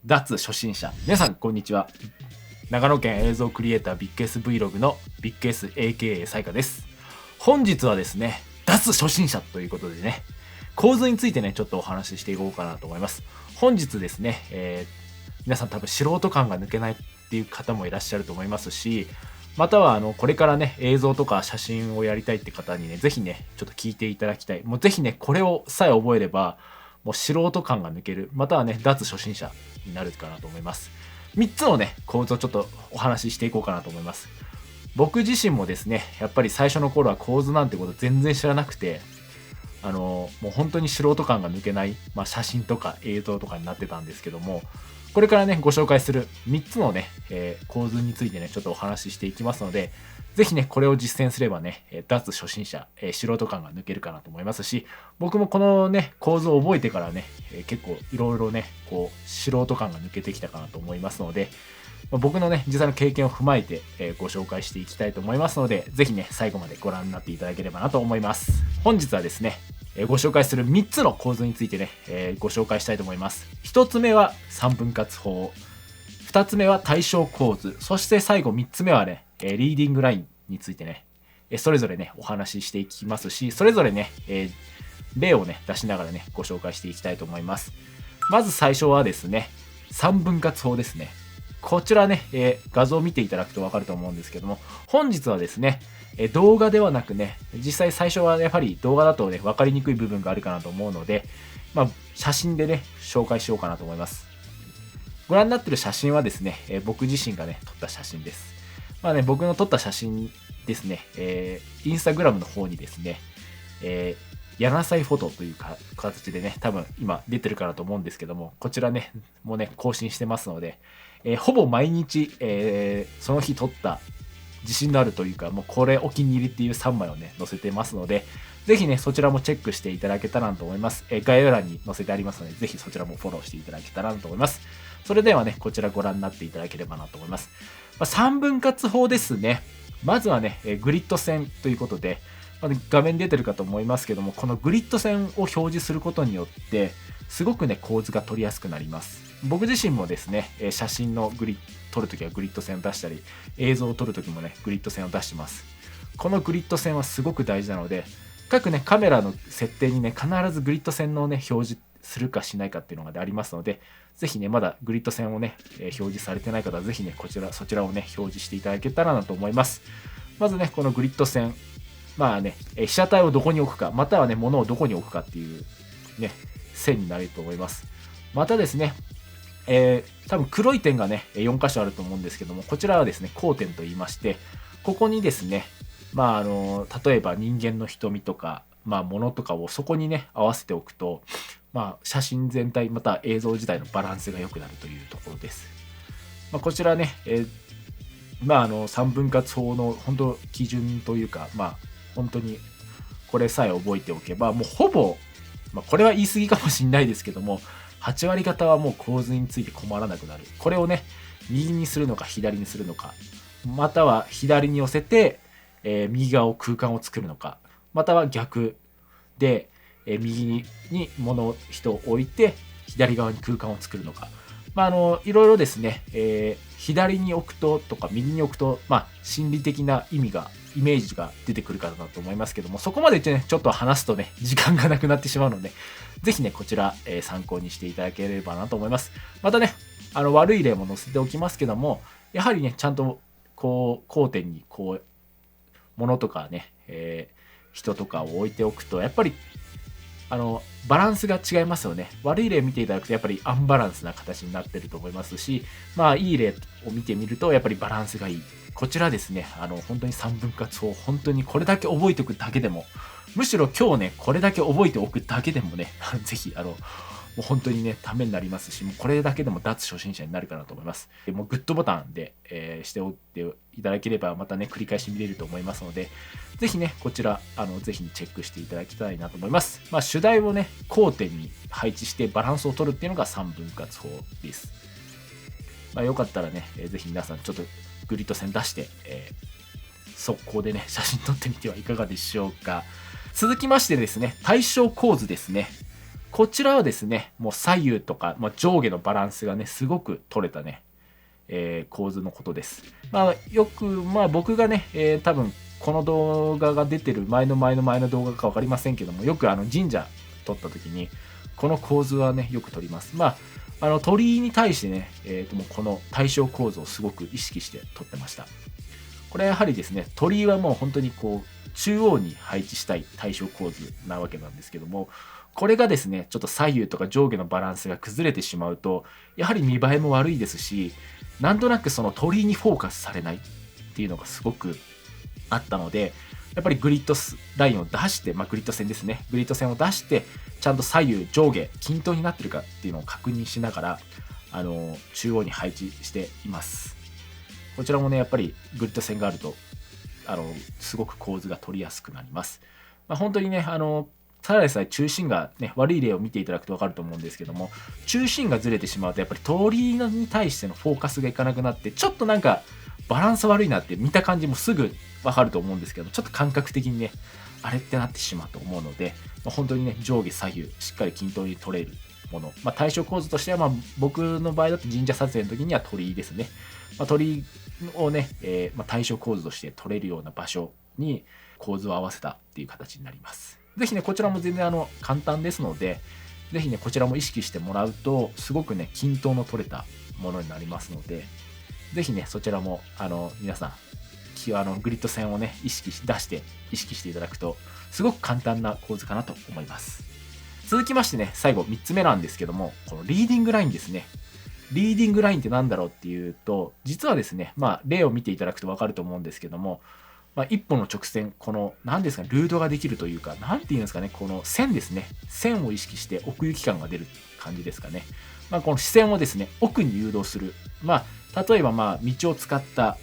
脱初心者。皆さんこんにちは。長野県映像クリエイタービッグ S Vlog のビッグ S AKA サイカです。本日はですね、脱初心者ということでね、構図についてね、ちょっとお話ししていこうかなと思います。本日ですね、皆さん多分素人感が抜けないっていう方もいらっしゃると思いますし、またはこれからね、映像とか写真をやりたいって方にね、ぜひね、ちょっと聞いていただきたい。もうぜひね、これをさえ覚えれば、もう素人感が抜ける、またはね、脱初心者になるかなと思います。3つのね、構図をちょっとお話ししていこうかなと思います。僕自身もですね、やっぱり最初の頃は構図なんてこと全然知らなくて、もう本当に素人感が抜けない、写真とか映像とかになってたんですけども、これからね、ご紹介する3つのね、構図についてね、ちょっとお話ししていきますので、ぜひね、これを実践すればね、脱初心者、素人感が抜けるかなと思いますし、僕もこのね、構図を覚えてからね、結構いろいろね、こう、素人感が抜けてきたかなと思いますので、僕のね、実際の経験を踏まえて、ご紹介していきたいと思いますので、ぜひね、最後までご覧になっていただければなと思います。本日はですね、ご紹介する3つの構図についてね、ご紹介したいと思います。1つ目は3分割法。2つ目は対称構図。そして最後3つ目はね、リーディングラインについてね、それぞれね、お話ししていきますし、それぞれね、例をね、出しながらね、ご紹介していきたいと思います。まず最初はですね、3分割法ですね。こちらね、画像を見ていただくとわかると思うんですけども、本日はですね、動画ではなくね、実際最初はやはり動画だとね、分かりにくい部分があるかなと思うので、写真でね、紹介しようかなと思います。ご覧になってる写真はですね、僕自身がね、撮った写真です。僕の撮った写真ですね、インスタグラムの方にですね、やなさいフォトという形でね、多分今出てるかなと思うんですけども、こちらね、もうね、更新してますので、ほぼ毎日、その日撮った自信のあるというか、もうこれお気に入りっていう3枚をね、載せてますので、ぜひね、そちらもチェックしていただけたらなと思います。概要欄に載せてありますので、ぜひそちらもフォローしていただけたらなと思います。それではね、こちらご覧になっていただければなと思います。3分割法ですね。まずはね、グリッド線ということで、画面に出てるかと思いますけども、このグリッド線を表示することによって、すごくね、構図が取りやすくなります。僕自身もですね、写真の撮るときはグリッド線を出したり、映像を撮るときもね、グリッド線を出してます。このグリッド線はすごく大事なので、各ね、カメラの設定にね、必ずグリッド線のね、表示するかしないかっていうのがありますので、ぜひね、まだグリッド線をね、表示されてない方は、ぜひね、そちらをね、表示していただけたらなと思います。まずね、このグリッド線、被写体をどこに置くか、またはね、物をどこに置くかっていうね、線になると思います。またですね、多分黒い点がね、4箇所あると思うんですけども、こちらはですね、交点と言いまして、ここにですね、例えば人間の瞳とか、物とかをそこにね、合わせておくと、写真全体、また映像自体のバランスが良くなるというところです。こちらね、3分割法の本当基準というか、本当にこれさえ覚えておけば、もうほぼ、これは言い過ぎかもしれないですけども、8割方はもう構図について困らなくなる。これをね、右にするのか左にするのか、または左に寄せて、右側を空間を作るのか、または逆で、右に人を置いて左側に空間を作るのか、いろいろですね、左に置くととか右に置くと、心理的なイメージが出てくるかなと思いますけども、そこまでね、ちょっと話すとね、時間がなくなってしまうので、ぜひね、こちら、参考にしていただければなと思います。またね、悪い例も載せておきますけども、やはりね、ちゃんと、こう、交点に、こう、物とかね、人とかを置いておくと、やっぱり、バランスが違いますよね。悪い例を見ていただくと、やっぱりアンバランスな形になってると思いますし、いい例を見てみると、やっぱりバランスがいい。こちらですね、本当に3分割法、本当にこれだけ覚えておくだけでも、むしろ今日ね、これだけ覚えておくだけでもね、ぜひ、もう本当にね、ためになりますし、もうこれだけでも脱初心者になるかなと思います。もうグッドボタンで、しておいていただければ、またね、繰り返し見れると思いますので、ぜひね、こちら、ぜひチェックしていただきたいなと思います。主題をね、交点に配置してバランスを取るっていうのが3分割法です。よかったらね、ぜひ皆さんちょっとグリッド線出して、速攻でね、写真撮ってみてはいかがでしょうか。続きましてですね、対称構図ですね。こちらはですね、もう左右とか、上下のバランスがね、すごく取れたね、構図のことです。よく、僕がね、多分この動画が出てる前の動画か分かりませんけども、よく神社撮った時に、この構図はね、よく撮ります。鳥居に対してね、もうこの対称構造をすごく意識して撮ってました。これはやはりですね、鳥居はもう本当にこう、中央に配置したい対称構図なわけなんですけども、これがですね、ちょっと左右とか上下のバランスが崩れてしまうと、やはり見栄えも悪いですし、なんとなくその鳥居にフォーカスされないっていうのがすごくあったので、やっぱりグリッドラインを出して、グリッド線ですね。グリッド線を出して、ちゃんと左右上下均等になってるかっていうのを確認しながら、中央に配置しています。こちらもね、やっぱりグリッド線があると、すごく構図が取りやすくなります。本当にね、ただでさえ中心がね、悪い例を見ていただくと分かると思うんですけども、中心がずれてしまうと、やっぱり鳥居に対してのフォーカスがいかなくなって、ちょっとなんかバランス悪いなって見た感じもすぐ分かると思うんですけど、ちょっと感覚的にね、あれってなってしまうと思うので、本当にね、上下左右しっかり均等に取れるもの、対象構図としては、僕の場合だと神社撮影の時には鳥居ですね。鳥居をね、対象構図として取れるような場所に構図を合わせたっていう形になります。ぜひね、こちらも全然簡単ですので、ぜひね、こちらも意識してもらうと、すごくね、均等の取れたものになりますので、ぜひね、そちらも、皆さん、グリッド線をね、意識していただくと、すごく簡単な構図かなと思います。続きましてね、最後3つ目なんですけども、このリーディングラインですね。リーディングラインって何だろうっていうと、実はですね、例を見ていただくと分かると思うんですけども、一本の直線、この、何ですかね、ルートができるというか、何て言うんですかね、この線ですね。線を意識して奥行き感が出る感じですかね。この視線をですね、奥に誘導する。例えば、道を使った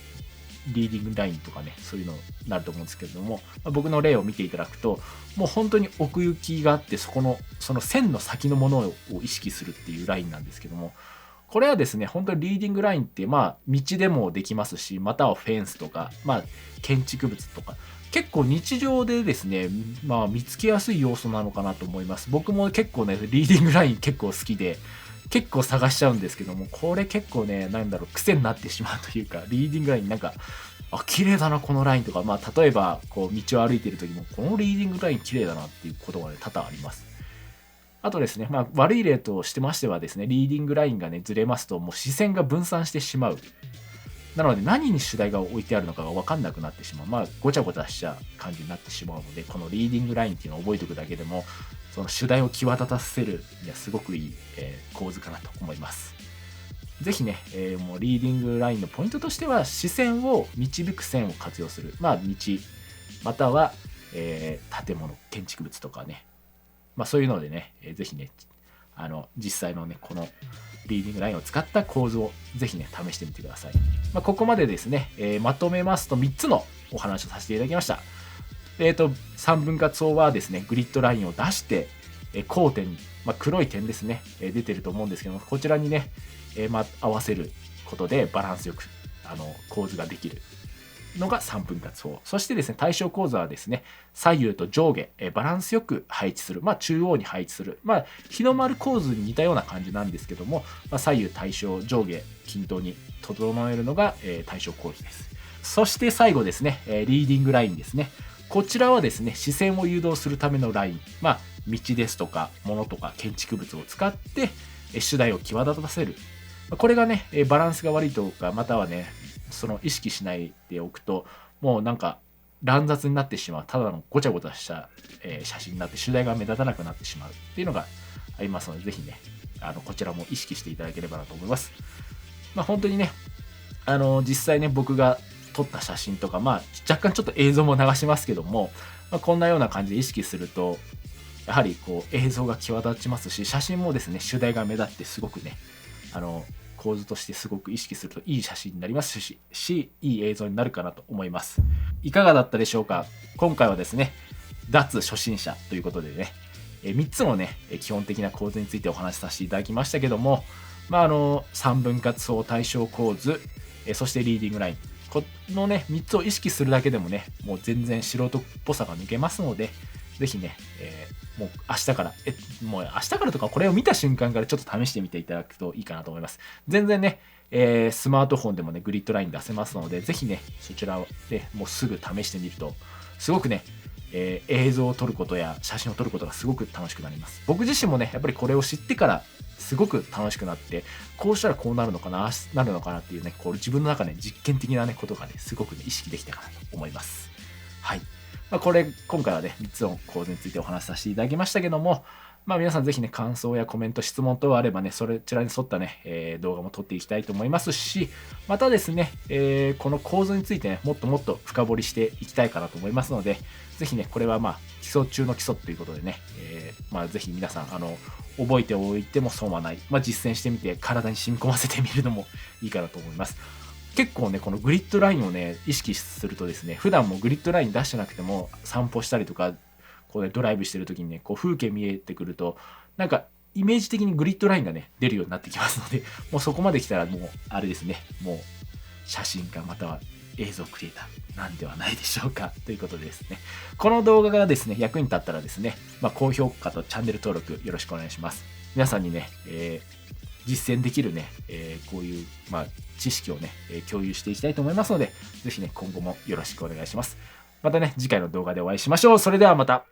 リーディングラインとかね、そういうのになると思うんですけれども、僕の例を見ていただくと、もう本当に奥行きがあって、その線の先のものを意識するっていうラインなんですけども、これはですね、本当にリーディングラインって、道でもできますし、またはフェンスとか、建築物とか、結構日常でですね、見つけやすい要素なのかなと思います。僕も結構ね、リーディングライン結構好きで、結構探しちゃうんですけども、これ結構ね、癖になってしまうというか、リーディングラインなんか、綺麗だな、このラインとか、例えば、こう、道を歩いている時も、このリーディングライン綺麗だなっていうことがね、多々あります。あとですね、悪い例としてましてはですね、リーディングラインがね、ずれますと、もう視線が分散してしまう。なので、何に主題が置いてあるのかが分かんなくなってしまう。ごちゃごちゃしちゃう感じになってしまうので、このリーディングラインっていうのを覚えておくだけでも、その主題を際立たせるにはすごくいい、構図かなと思います。ぜひね、もうリーディングラインのポイントとしては、視線を導く線を活用する。道、または、建物、建築物とかね、そういうのでね、ぜひね、実際のね、このリーディングラインを使った構図をぜひね、試してみてください。ここまでですね、まとめますと3つのお話をさせていただきました。3分割法はですね、グリッドラインを出して、交点、黒い点ですね、出てると思うんですけども、こちらにね、合わせることでバランスよく構図ができるのが3分割法。そしてですね、対称構図はですね、左右と上下、バランスよく配置する。中央に配置する。日の丸構図に似たような感じなんですけども、左右対称、上下均等に整えるのが、対称構図です。そして最後ですね、リーディングラインですね。こちらはですね、視線を誘導するためのライン。道ですとか、物とか建築物を使って、主題を際立たせる。これがね、バランスが悪いとか、またはね、その意識しないでおくと、もうなんか乱雑になってしまう、ただのごちゃごちゃした、写真になって主題が目立たなくなってしまうっていうのがありますので、ぜひね、こちらも意識していただければなと思います。本当にね、実際ね、僕が撮った写真とか、若干ちょっと映像も流しますけども、こんなような感じで意識すると、やはりこう映像が際立ちますし、写真もですね、主題が目立ってすごくね、構図としてすごく意識するといい写真になりますし、いい映像になるかなと思います。いかがだったでしょうか。今回はですね、脱初心者ということでね、3つのね、基本的な構図についてお話しさせていただきましたけども、3分割法対称構図、そしてリーディングライン。このね、3つを意識するだけでもね、もう全然素人っぽさが抜けますので、ぜひね、もう明日から、もう明日からとかこれを見た瞬間からちょっと試してみていただくといいかなと思います。全然ね、スマートフォンでもね、グリッドライン出せますので、ぜひね、そちらでもうすぐ試してみると、すごくね、映像を撮ることや写真を撮ることがすごく楽しくなります。僕自身もね、やっぱりこれを知ってからすごく楽しくなって、こうしたらこうなるのかな、なるのかなっていうね、こう自分の中で、実験的なね、ことがね、すごくね、意識できたかなと思います。はい。今回はね、3つの構図についてお話しさせていただきましたけども、皆さんぜひね、感想やコメント、質問等あればね、そちらに沿ったね、動画も撮っていきたいと思いますし、またですね、この構図についてね、もっともっと深掘りしていきたいかなと思いますので、ぜひね、これは基礎中の基礎ということでね、ぜひ皆さん、覚えておいても損はない。実践してみて、体に染み込ませてみるのもいいかなと思います。結構ね、このグリッドラインをね、意識するとですね、普段もグリッドライン出してなくても、散歩したりとか、こうね、ドライブしてる時にね、こう風景見えてくると、なんか、イメージ的にグリッドラインがね、出るようになってきますので、もうそこまで来たらもう、あれですね、もう、写真家または映像クリエイターなんではないでしょうかということでですね、この動画がですね、役に立ったらですね、高評価とチャンネル登録よろしくお願いします。皆さんにね、実践できるね、こういう、知識をね、共有していきたいと思いますので、ぜひね、今後もよろしくお願いします。またね、次回の動画でお会いしましょう。それではまた。